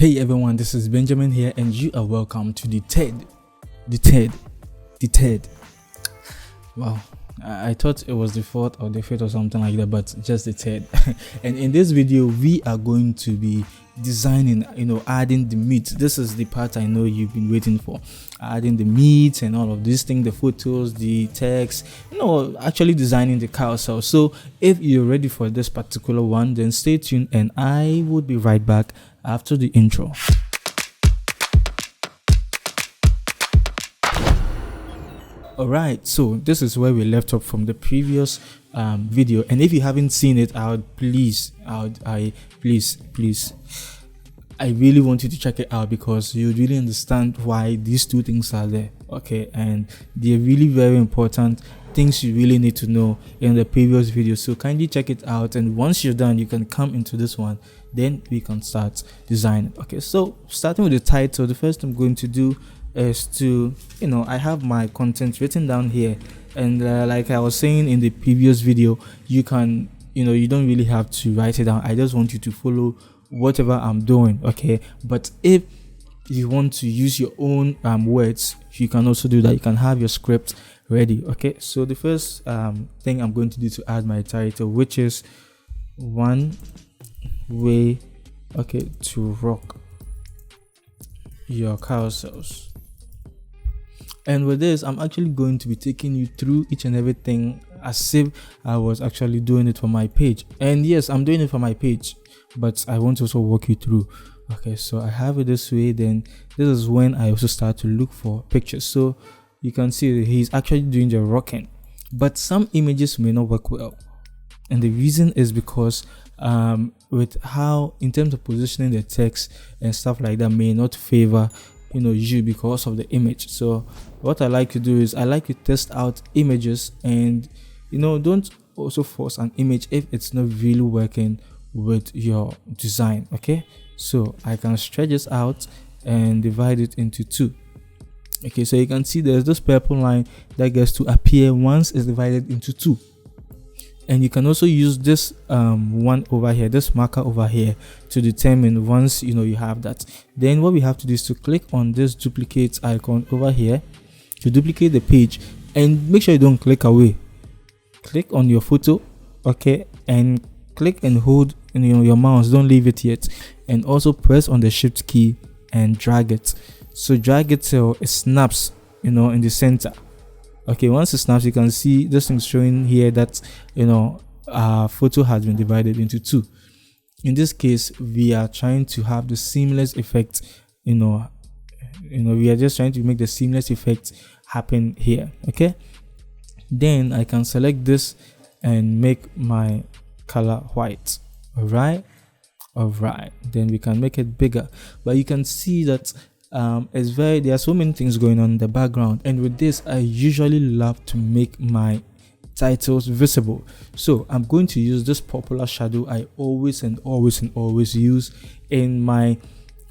Hey everyone, this is Benjamin here, and you are welcome to the TED. Wow, I thought it was the fourth or the fifth or something like that, but just the TED. And in this video, we are going to be designing, adding the meat. This is the part I know you've been waiting for. Adding the meat and all of these things, the photos, the text, actually designing the carousel. So if you're ready for this particular one, then stay tuned and I would be right back after the intro. Alright, so this is where we left off from the previous video, and if you haven't seen it, I really want you to check it out, because you really understand why these two things are there. Okay, and they're really very important things you really need to know in the previous video, so kindly check it out, and once you're done you can come into this one, then we can start designing. Okay, so starting with the title, the first thing I'm going to do is to I have my content written down here, and like I was saying in the previous video, you can you don't really have to write it down. I just want you to follow whatever I'm doing. Okay, but if you want to use your own words, you can also do that. You can have your script ready. Okay, so the first thing I'm going to do to add my title, which is one way to rock your carousels. And with this, I'm actually going to be taking you through each and everything as if I was actually doing it for my page. And yes, I'm doing it for my page, but I want to also walk you through. Okay, so I have it this way. Then this is when I also start to look for pictures. So you can see that he's actually doing the rocking, but some images may not work well. And the reason is because with how, in terms of positioning the text and stuff like that, may not favor you because of the image. So what I like to do is I like to test out images, and don't also force an image if it's not really working with your design. Okay, so I can stretch this out and divide it into two. Okay, so you can see there's this purple line that gets to appear once it's divided into two. And you can also use this one over here, this marker over here, to determine once you have that. Then what we have to do is to click on this duplicate icon over here to duplicate the page, and make sure you don't click away. Click on your photo, okay, and click and hold your mouse, don't leave it yet, and also press on the shift key and drag it. So drag it till it snaps in the center. Okay, once it snaps, you can see this thing showing here that our photo has been divided into two. In this case, we are trying to have the seamless effect. We are just trying to make the seamless effect happen here. Okay, then I can select this and make my color white. All right, then we can make it bigger, but you can see that there are so many things going on in the background, and with this I usually love to make my titles visible. So I'm going to use this popular shadow I always use in my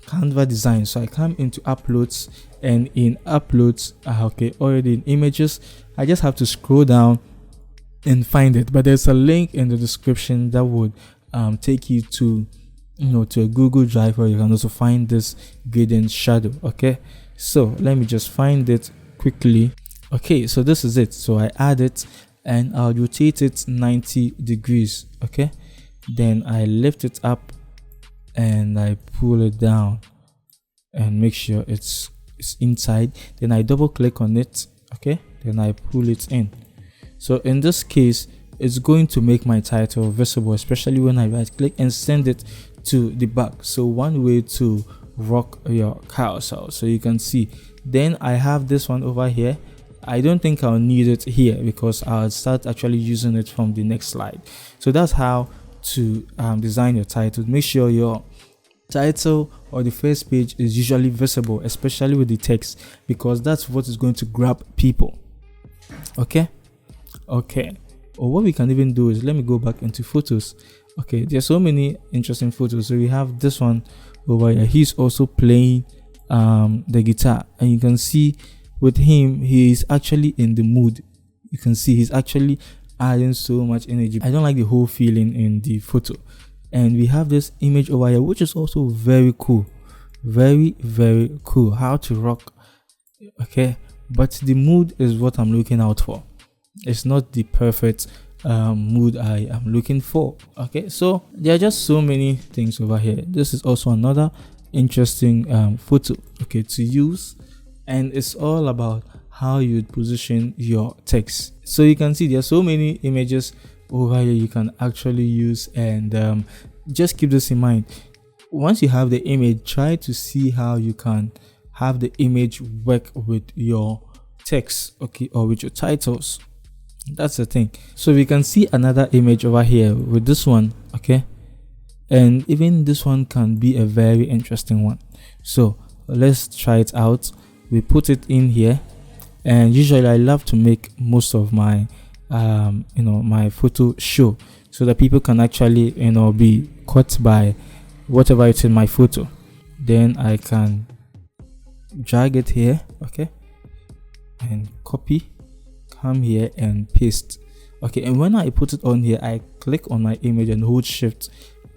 Canva design. So I come into uploads, and in uploads, already in images, I just have to scroll down and find it, but there's a link in the description that would take you to a Google Drive, where you can also find this gradient shadow. Okay, so let me just find it quickly. Okay, so this is it. So I add it and I'll rotate it 90 degrees. Okay, then I lift it up and I pull it down and make sure it's inside. Then I double click on it. Okay, then I pull it in. So in this case, it's going to make my title visible, especially when I right click and send it to the back. So one way to rock your carousel. So you can see, then I have this one over here. I don't think I'll need it here because I'll start actually using it from the next slide. So that's how to design your title. Make sure your title or the first page is usually visible, especially with the text, because that's what is going to grab people. Okay, or what we can even do is, let me go back into photos. Okay, there's so many interesting photos. So we have this one over here. He's also playing the guitar, and you can see with him, he is actually in the mood. You can see he's actually adding so much energy. I don't like the whole feeling in the photo. And we have this image over here, which is also very cool. Very, very cool. How to rock. Okay, but the mood is what I'm looking out for. It's not the perfect mood I am looking for. Okay, so there are just so many things over here. This is also another interesting photo, okay, to use, and it's all about how you position your text. So you can see there are so many images over here you can actually use, and just keep this in mind. Once you have the image, try to see how you can have the image work with your text, okay, or with your titles. That's the thing. So we can see another image over here with this one, okay, and even this one can be a very interesting one. So let's try it out. We put it in here, and usually I love to make most of my my photo show, so that people can actually be caught by whatever it's in my photo. Then I can drag it here, okay, and copy, come here and paste. Okay, and when I put it on here, I click on my image and hold shift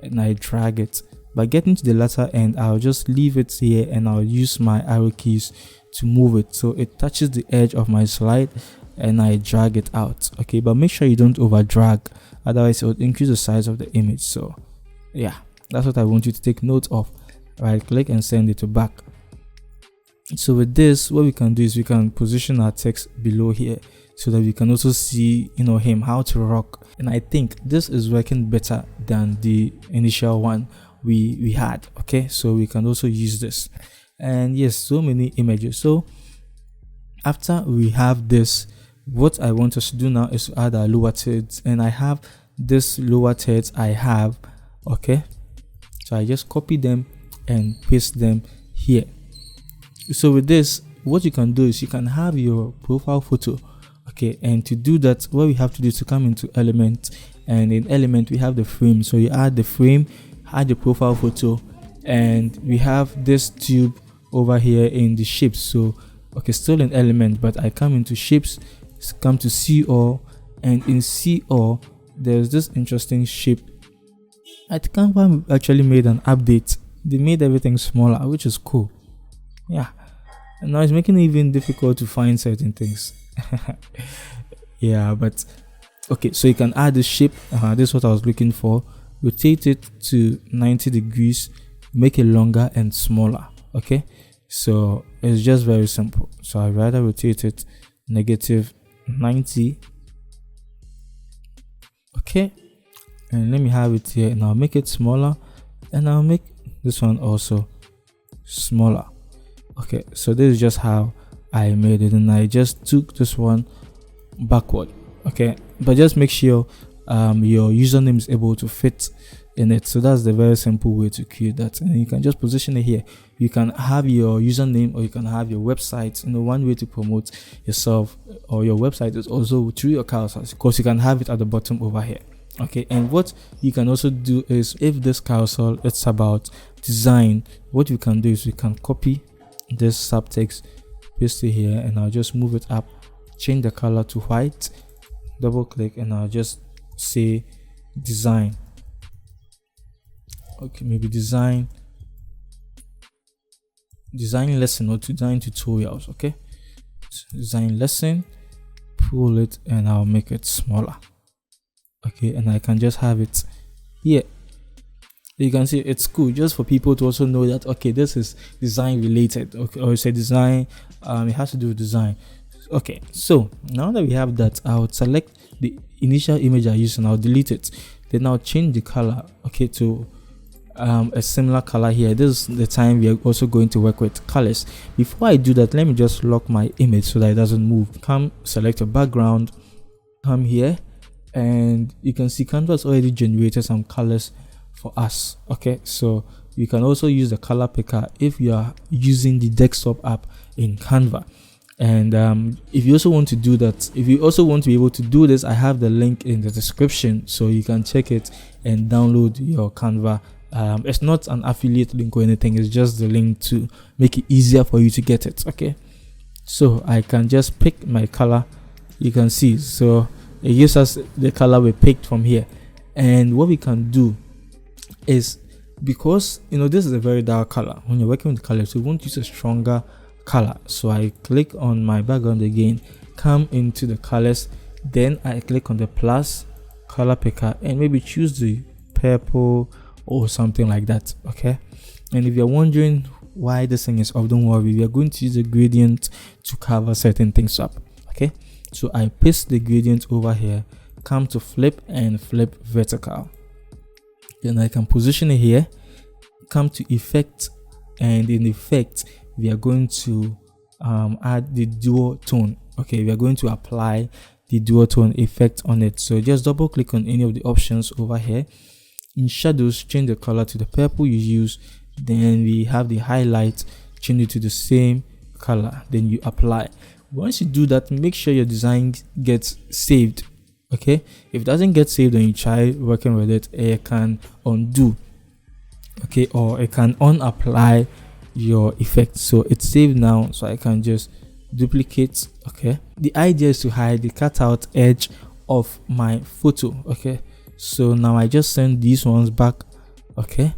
and I drag it. By getting to the latter end, I'll just leave it here and I'll use my arrow keys to move it so it touches the edge of my slide, and I drag it out. Okay, but make sure you don't over drag, otherwise it will increase the size of the image. So yeah, that's what I want you to take note of. Right click and send it to back. So with this, what we can do is we can position our text below here so that we can also see him, how to rock. And I think this is working better than the initial one we had. Okay, so we can also use this. And yes, so many images. So after we have this, what I want us to do now is to add our lower thirds, and I have this lower thirds I have. Okay, so I just copy them and paste them here. So with this, what you can do is you can have your profile photo, okay, and to do that, what we have to do is to come into element, and in element we have the frame. So you add the frame, add the profile photo, and we have this tube over here in the shapes. So okay, still in element, but I come into shapes, come to see all, and in see all there's this interesting shape. I think Canva actually made an update. They made everything smaller, which is cool. Yeah, and now it's making it even difficult to find certain things. Yeah, but okay, so you can add the shape. This is what I was looking for. Rotate it to 90 degrees, make it longer and smaller. Okay, so it's just very simple. So I'd rather rotate it negative 90. Okay, and let me have it here, and I'll make it smaller, and I'll make this one also smaller. Okay, so this is just how I made it, and I just took this one backward. Okay, but just make sure your username is able to fit in it. So that's the very simple way to create that, and you can just position it here. You can have your username, or you can have your website. One way to promote yourself or your website is also through your carousels, because you can have it at the bottom over here. Okay, and what you can also do is, if this carousel it's about design, what you can do is we can copy this subtext, paste it here, and I'll just move it up, change the color to white, double click, and I'll just say design. Okay, maybe design lesson or design tutorials. Okay, so design lesson, pull it, and I'll make it smaller. Okay, and I can just have it here. You can see it's cool, just for people to also know that okay, this is design related. Okay, or it's a design, it has to do with design. Okay, so now that we have that, I'll select the initial image I used and I'll delete it. Then I'll change the color, okay, to a similar color here. This is the time we are also going to work with colors. Before I do that, let me just lock my image so that it doesn't move. Come select a background, come here, and you can see Canva has already generated some colors for us. Okay, so you can also use the color picker if you are using the desktop app in Canva. And if you also want to do that, if you also want to be able to do this, I have the link in the description, so you can check it and download your Canva. It's not an affiliate link or anything, it's just the link to make it easier for you to get it. Okay, so I can just pick my color. You can see, so it gives us the color we picked from here. And what we can do is because this is a very dark color. When you're working with colors, so you won't use a stronger color. So I click on my background again, come into the colors, then I click on the plus color picker and maybe choose the purple or something like that. Okay, and if you're wondering why this thing is off, don't worry, we are going to use a gradient to cover certain things up. Okay, so I paste the gradient over here, come to flip and flip vertical, then I can position it here, come to effect, and in effect we are going to add the dual tone. Okay, we are going to apply the dual tone effect on it. So just double click on any of the options over here. In shadows, change the color to the purple you use, then we have the highlight, change it to the same color, then you apply. Once you do that, make sure your design gets saved. Okay, if it doesn't get saved and you try working with it, it can undo, okay, or it can unapply your effect. So it's saved now, so I can just duplicate. Okay, the idea is to hide the cutout edge of my photo. Okay, so now I just send these ones back. Okay,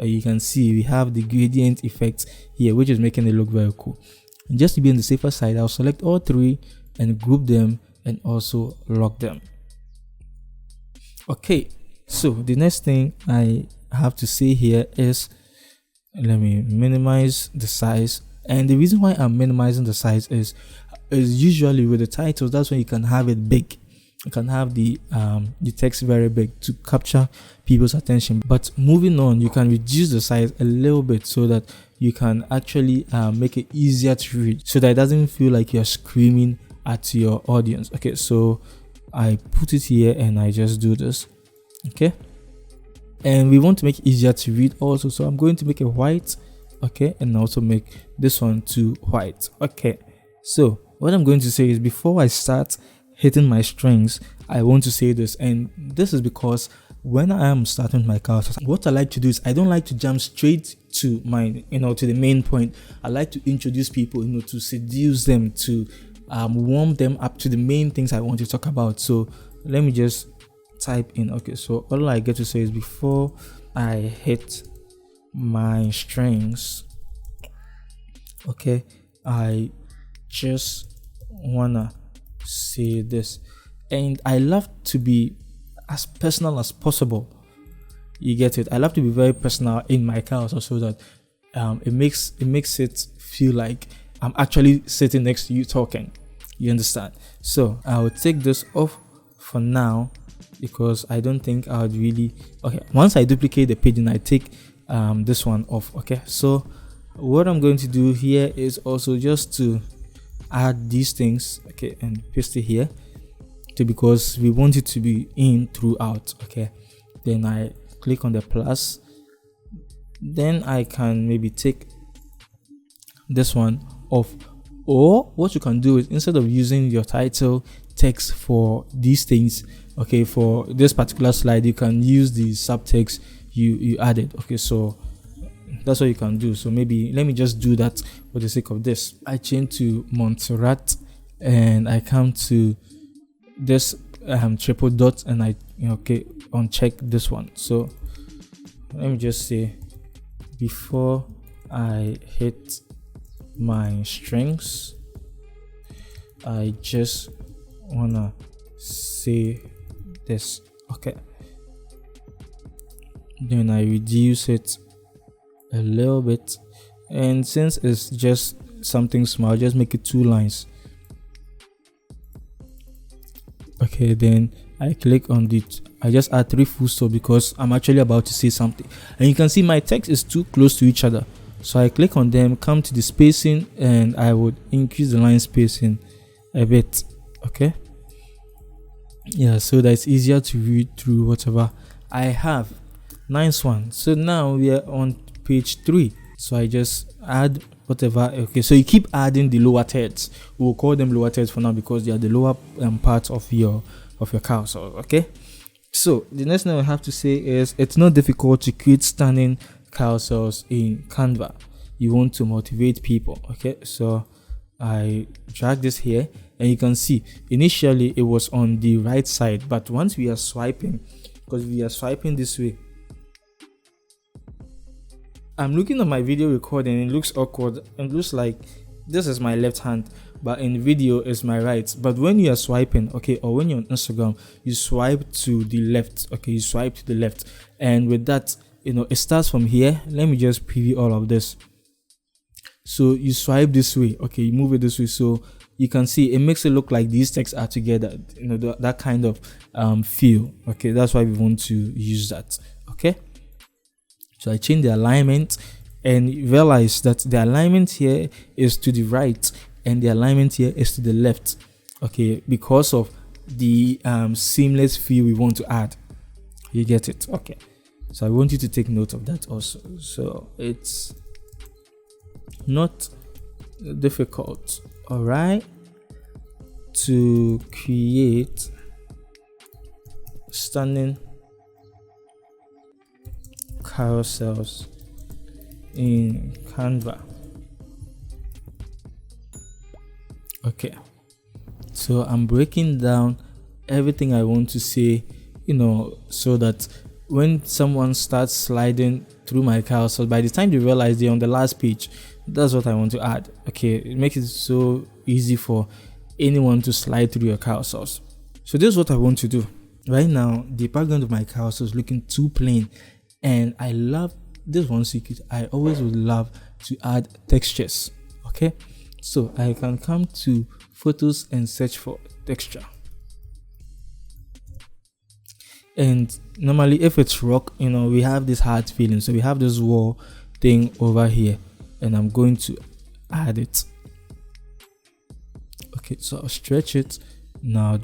you can see we have the gradient effect here, which is making it look very cool. And just to be on the safer side, I'll select all three and group them and also lock them. Okay, so the next thing I have to say here is, let me minimize the size. And the reason why I'm minimizing the size is usually with the titles, that's when you can have it big. You can have the text very big to capture people's attention. But moving on, you can reduce the size a little bit so that you can actually make it easier to read, so that it doesn't feel like you're screaming at your audience. Okay, so I put it here and I just do this. Okay, and we want to make it easier to read also, so I'm going to make it white. Okay, and also make this one to white. Okay, so what I'm going to say is, before I start hitting my strings, I want to say this, and this is because when I am starting my carousels, what I like to do is I don't like to jump straight to my to the main point. I like to introduce people, to seduce them, to warm them up to the main things I want to talk about. So let me just type in. Okay, so all I get to say is, before I hit my strings, okay, I just wanna say this, and I love to be as personal as possible. You get it? I love to be very personal in my carousel, so that it makes it feel like I'm actually sitting next to you talking. You understand? So I'll take this off for now, because I don't think I would really. Okay, once I duplicate the page and I take this one off. Okay, so what I'm going to do here is also just to add these things, okay, and paste it here, because we want it to be in throughout. Okay, then I click on the plus, then I can maybe take this one off. Or what you can do is, instead of using your title text for these things, okay, for this particular slide, you can use the subtext you added. Okay, so that's what you can do. So maybe let me just do that for the sake of this. I change to Montserrat and I come to this triple dot and I uncheck this one. So let me just say, before I hit my strings, I just wanna say this. Okay, then I reduce it a little bit, and since it's just something small, just make it 2 lines. Okay, then I click on I just add 3 full stop because I'm actually about to say something, and you can see my text is too close to each other. So I click on them, come to the spacing, and I would increase the line spacing a bit. Okay, yeah, so that it's easier to read through whatever I have. Nice one. So now we are on page 3. So I just add whatever. Okay, so you keep adding the lower thirds. We'll call them lower thirds for now because they are the lower part of your carousel. Okay, so the next thing I have to say is, it's not difficult to create stunning carousels in Canva. You want to motivate people. Okay, so I drag this here, and you can see initially it was on the right side, but once we are swiping, because we are swiping this way, I'm looking at my video recording, it looks awkward. It looks like this is my left hand, but in video is my right. But when you are swiping, okay, or when you're on Instagram, you swipe to the left, okay, you swipe to the left. And with that, it starts from here. Let me just preview all of this. So you swipe this way, okay, you move it this way, so you can see it makes it look like these texts are together, that kind of feel. Okay, that's why we want to use that. Okay, so I change the alignment and realize that the alignment here is to the right and the alignment here is to the left, okay, because of the seamless feel we want to add. You get it? Okay, so I want you to take note of that also. So it's not difficult, all right, to create stunning carousels in Canva. Okay, so I'm breaking down everything I want to say, so that when someone starts sliding through my carousel, by the time they realize they're on the last page, that's what I want to add. Okay, it makes it so easy for anyone to slide through your carousels. So this is what I want to do right now. The background of my carousel is looking too plain, and I love this one secret. I always would love to add textures. Okay, so I can come to photos and search for texture. And normally if it's rock, we have this hard feeling, so we have this wall thing over here, and I'm going to add it. Okay, so I'll stretch it now,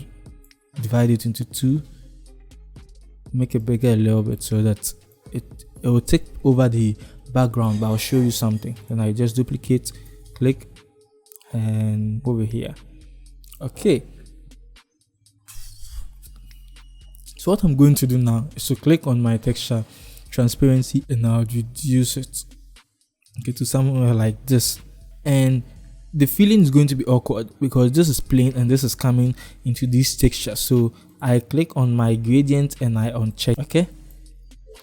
divide it into two, make it bigger a little bit so that it will take over the background, but I'll show you something. Then I just duplicate, click, and move it here. Okay, so what I'm going to do now is to click on my texture transparency, and I'll reduce it, okay, to somewhere like this. And the feeling is going to be awkward because this is plain and this is coming into this texture. So I click on my gradient and I uncheck, okay,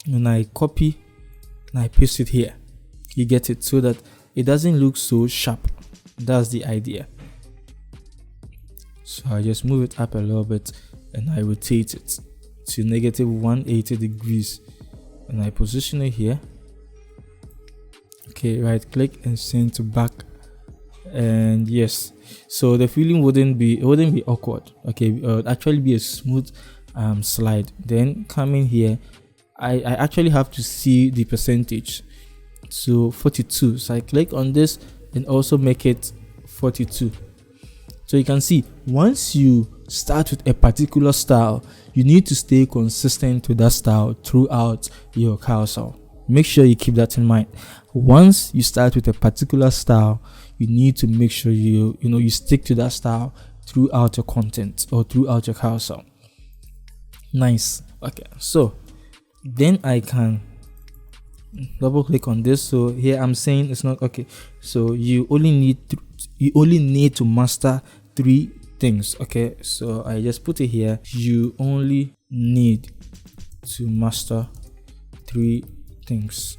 and I copy and I paste it here. You get it? So that it doesn't look so sharp. That's the idea. So I just move it up a little bit and I rotate it to negative 180 degrees, and I position it here. Okay, right click and send to back, and yes, so the feeling wouldn't be awkward. Okay, it would actually be a smooth slide. Then come in here, I actually have to see the percentage, so 42. So I click on this and also make it 42. So you can see once you start with a particular style, you need to stay consistent with that style throughout your carousel. Make sure you keep that in mind. Once you start with a particular style, you need to make sure you stick to that style throughout your content or throughout your carousel. Nice. Okay, so then I can double click on this. So here I'm saying it's not okay. So you only need to master 3 things. Okay, so I just put it here. You only need to master 3 things.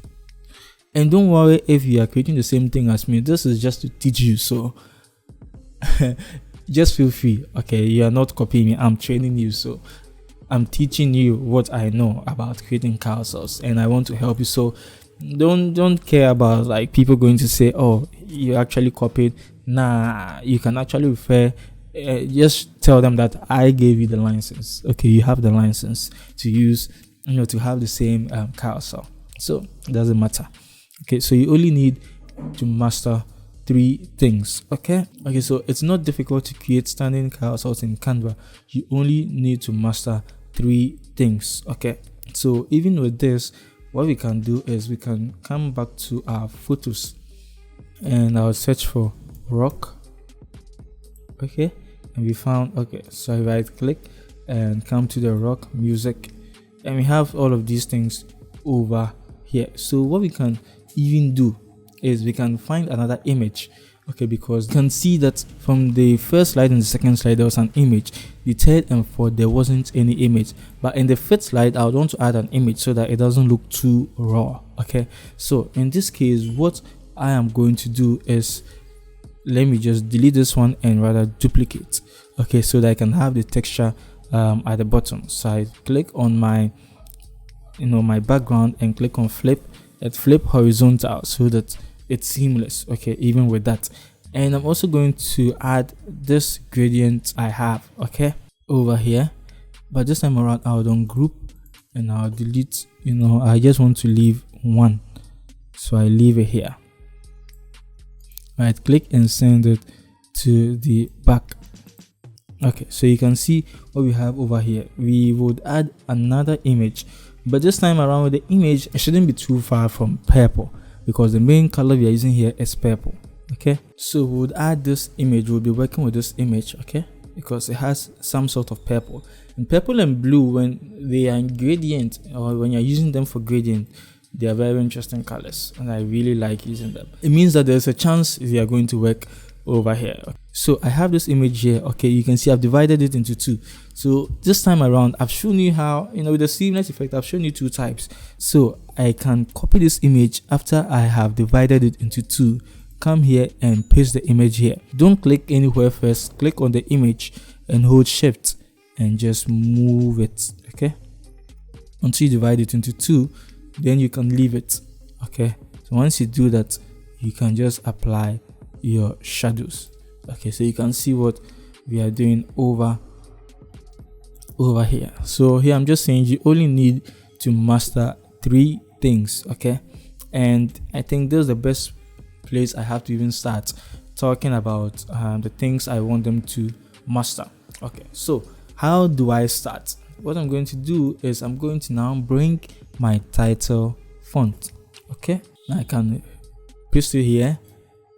And don't worry if you are creating the same thing as me. This is just to teach you, so just feel free. Okay, you are not copying me, I'm training you, so I'm teaching you what I know about creating carousels, and I want to help you. So don't care about like people going to say, oh, you actually copied. Nah, you can actually refer, just tell them that I gave you the license. Okay, you have the license to use, to have the same carousel, so it doesn't matter. Okay, so you only need to master 3 things. Okay, so it's not difficult to create standing carousels in Canva. You only need to master 3 things. Okay, so even with this, what we can do is we can come back to our photos and I'll search for rock. Okay, and we found, okay, so I right click and come to the rock music, and we have all of these things over here. So what we can even do is we can find another image. Okay, because you can see that from the first slide and the second slide there was an image. The third and fourth there wasn't any image, but in the fifth slide I would want to add an image so that it doesn't look too raw. Okay, so in this case what I am going to do is, let me just delete this one and rather duplicate. Okay, so that I can have the texture at the bottom. So I click on my my background and click on flip horizontal so that it's seamless. Okay, even with that. And I'm also going to add this gradient I have, okay, over here, but this time around I'll ungroup and I'll delete. I just want to leave one, so I leave it here. Right click and send it to the back. Okay, so you can see what we have over here. We would add another image, but this time around with the image it shouldn't be too far from purple, because the main color we are using here is purple. Okay, so we would add this image. We'll be working with this image, okay, because it has some sort of purple. And purple and blue, when they are in gradient or when you're using them for gradient, they are very interesting colors and I really like using them. It means that there's a chance they are going to work over here. So I have this image here. Okay, you can see I've divided it into two. So this time around I've shown you how, with the seamless effect, I've shown you two types. So I can copy this image after I have divided it into two, come here and paste the image here. Don't click anywhere first, click on the image and hold shift and just move it, okay, until you divide it into two. Then you can leave it. Okay, so once you do that, you can just apply your shadows. Okay, so you can see what we are doing over here. So here I'm just saying you only need to master 3 things. Okay, and I think this is the best place I have to even start talking about the things I want them to master. Okay, so how do I start? What I'm going to do is I'm going to now bring my title font. Okay, now I can paste it here,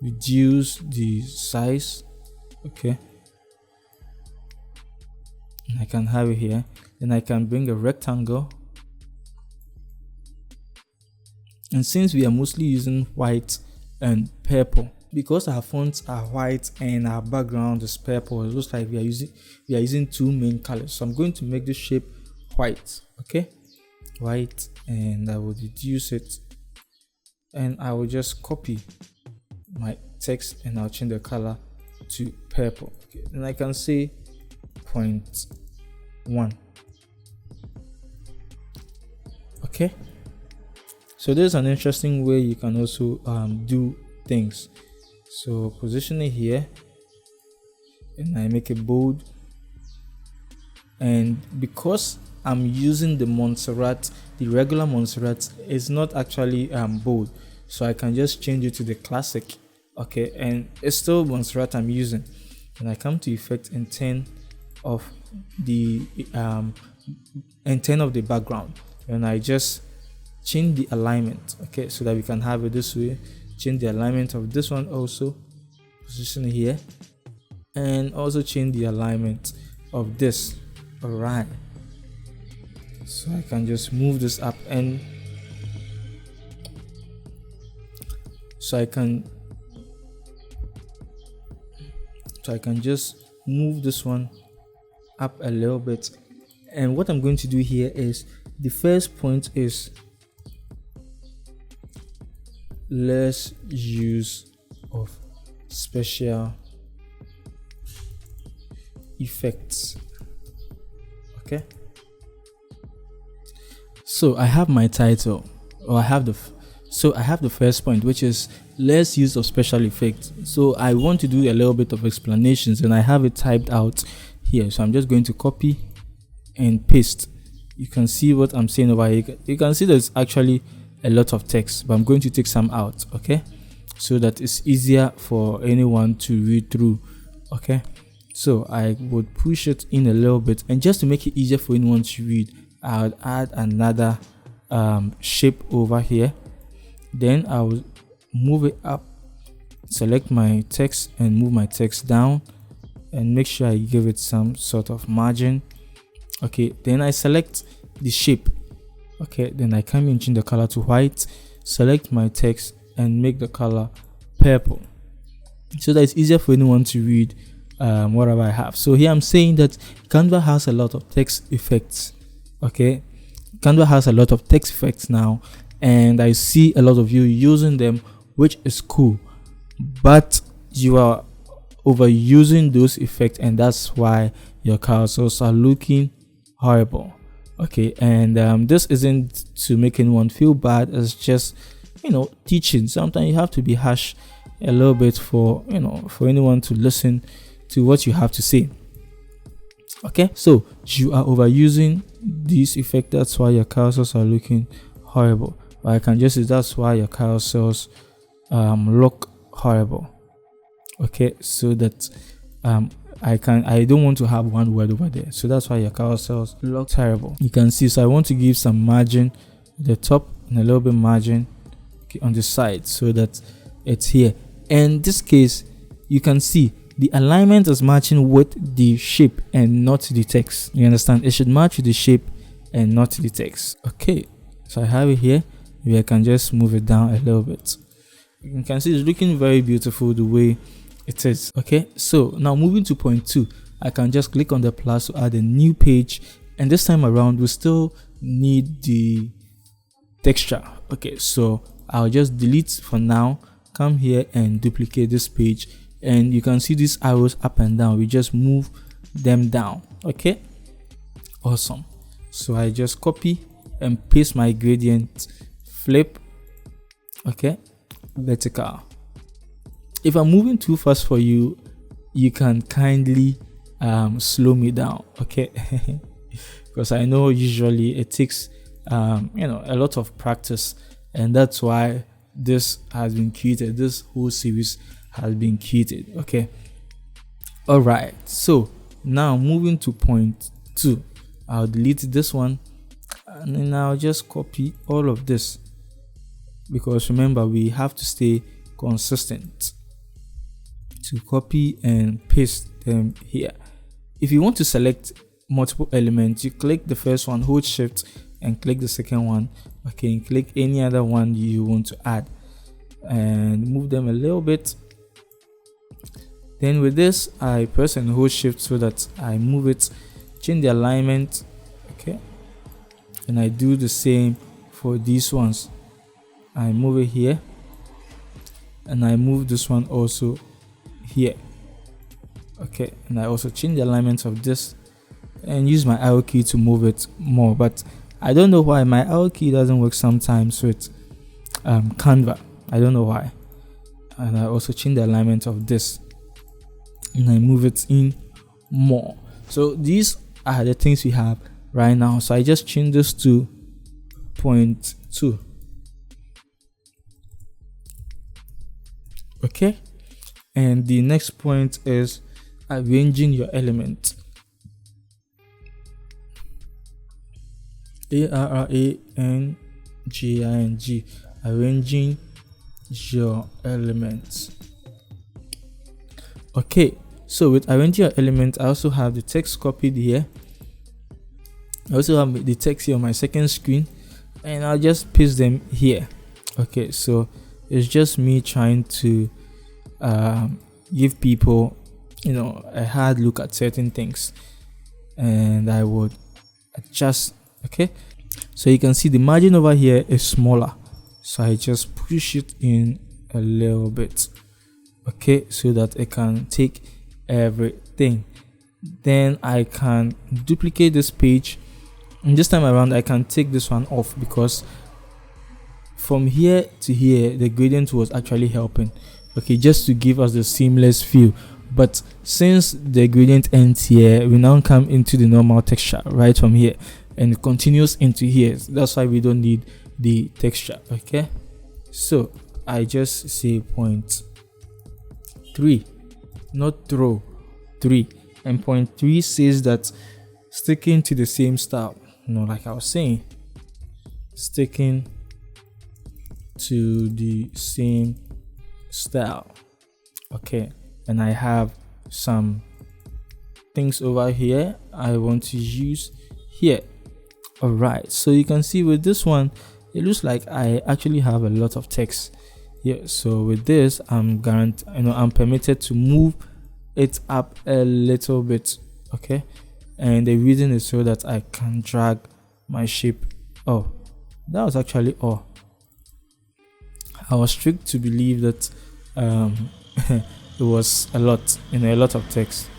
reduce the size. Okay, and I can have it here. Then I can bring a rectangle, and since we are mostly using white and purple, because our fonts are white and our background is purple, it looks like we are using 2 main colors. So I'm going to make this shape white. Okay, white, and I will reduce it and I will just copy my text and I'll change the color to purple. Okay, and I can say 0.1. Okay, so there's an interesting way you can also do things. So position it here and I make it bold, and because I'm using the Montserrat, the regular Montserrat is not actually bold, so I can just change it to the classic. Okay, and it's still Montserrat I'm using, and I come to effect and turn of the background, and I just change the alignment. Okay, so that we can have it this way. Change the alignment of this one also, position it here, and also change the alignment of this. All right, so I can just move this up, and so I can just move this one up a little bit. And what I'm going to do here is, the first point is less use of special effects. Okay, so I have my title, or I have the first point, which is less use of special effects. So I want to do a little bit of explanations, and I have it typed out here. So I'm just going to copy and paste. You can see what I'm saying over here. You can see there's actually a lot of text, but I'm going to take some out, okay, so that it's easier for anyone to read through. Okay, so I would push it in a little bit, and just to make it easier for anyone to read, I would add another shape over here. Then I will move it up, select my text and move my text down, and make sure I give it some sort of margin. Okay, then I select the shape. Okay, then I come in, change the color to white, select my text and make the color purple. so that it's easier for anyone to read whatever I have. So here I'm saying that Canva has a lot of text effects. Okay, Canva has a lot of text effects now, and I see a lot of you using them, which is cool, but you are overusing those effects, and that's why your carousels are looking horrible. Okay, and this isn't to make anyone feel bad. It's just, teaching. Sometimes you have to be harsh a little bit for anyone to listen to what you have to say. Okay, so you are overusing this effect. That's why your carousels are looking horrible. But I can just say that's why your carousels look horrible. Okay, so that I don't want to have one word over there, so that's why your carousels look terrible. You can see, so I want to give some margin at the top and a little bit margin on the side so that it's here. And in this case, you can see the alignment is matching with the shape and not the text. You understand? It should match the shape and not the text. Okay, so I have it here. Maybe I can just move it down a little bit. You can see it's looking very beautiful the way it is. Okay, so now moving to point 2, I can just click on the plus to add a new page, and this time around we still need the texture. Okay, so I'll just delete for now, come here and duplicate this page, and you can see these arrows up and down. We just move them down. Okay, awesome. So I just copy and paste my gradient, flip, okay, vertical. If I'm moving too fast for you, you can kindly slow me down, okay? Because I know usually it takes a lot of practice, and that's why this has been created. This whole series has been created. Okay, all right, so now moving to point 2, I'll delete this one, and then I'll just copy all of this, because remember, we have to stay consistent. To copy and paste them here. If you want to select multiple elements, you click the first one, hold shift, and click the second one. Okay, and click any other one you want to add and move them a little bit. Then with this, I press and hold shift so that I move it, change the alignment. Okay, and I do the same for these ones. I move it here, and I move this one also here. Okay, and I also change the alignment of this and use my arrow key to move it more, but I don't know why my arrow key doesn't work sometimes with Canva. I don't know why. And I also change the alignment of this and I move it in more. So these are the things we have right now. So I just change this to point 2. Okay, and the next point is arranging your element. Arranging, arranging your elements. Okay, so with arranging your element, I also have the text copied here. I also have the text here on my second screen, and I'll just paste them here. Okay, so it's just me trying to give people a hard look at certain things, and I would adjust. Okay, so you can see the margin over here is smaller, so I just push it in a little bit, okay, so that it can take everything. Then I can duplicate this page, and this time around I can take this one off, because from here to here the gradient was actually helping, okay, just to give us the seamless feel. But since the gradient ends here, we now come into the normal texture right from here, and it continues into here. That's why we don't need the texture. Okay, so I just say point 3, not throw 3, and point 3 says that sticking to the same style, like I was saying, sticking to the same style. Okay, and I have some things over here I want to use here. All right, so you can see with this one, it looks like I actually have a lot of text, Yeah, so with this, I'm permitted to move it up a little bit. Okay, and the reason is so that I can drag my shape. Oh, that was actually all. I was tricked to believe that it was a lot, a lot of text.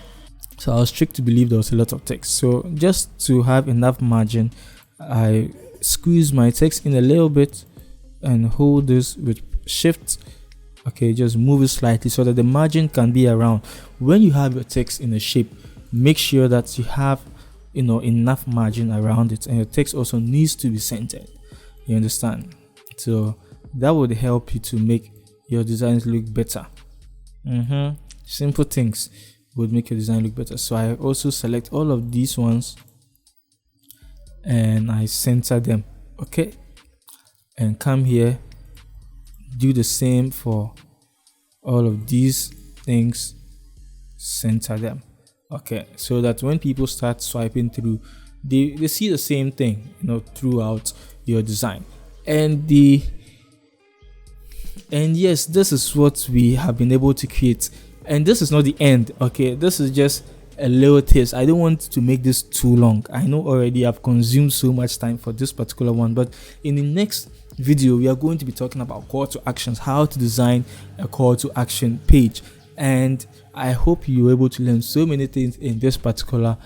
So I was tricked to believe there was a lot of text. So just to have enough margin, I squeeze my text in a little bit and hold this with shift. Okay, just move it slightly so that the margin can be around. When you have your text in a shape, make sure that you have enough margin around it, and your text also needs to be centered. You understand? So that would help you to make your designs look better. Simple things would make your design look better. So I also select all of these ones and I center them. Okay, and come here, do the same for all of these things, center them. Okay, so that when people start swiping through, they see the same thing throughout your design. And yes, this is what we have been able to create. And this is not the end. Okay, this is just a little taste. I don't want to make this too long. I know already I've consumed so much time for this particular one, but in the next video we are going to be talking about call to actions, how to design a call to action page. And I hope you were able to learn so many things in this particular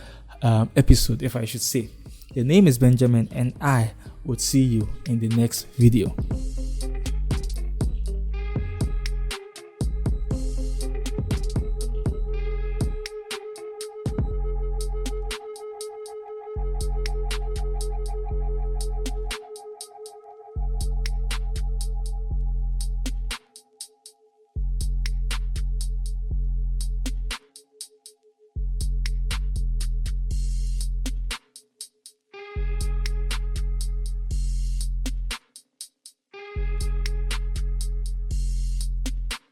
episode, if I should say. The name is Benjamin, and I would see you in the next video.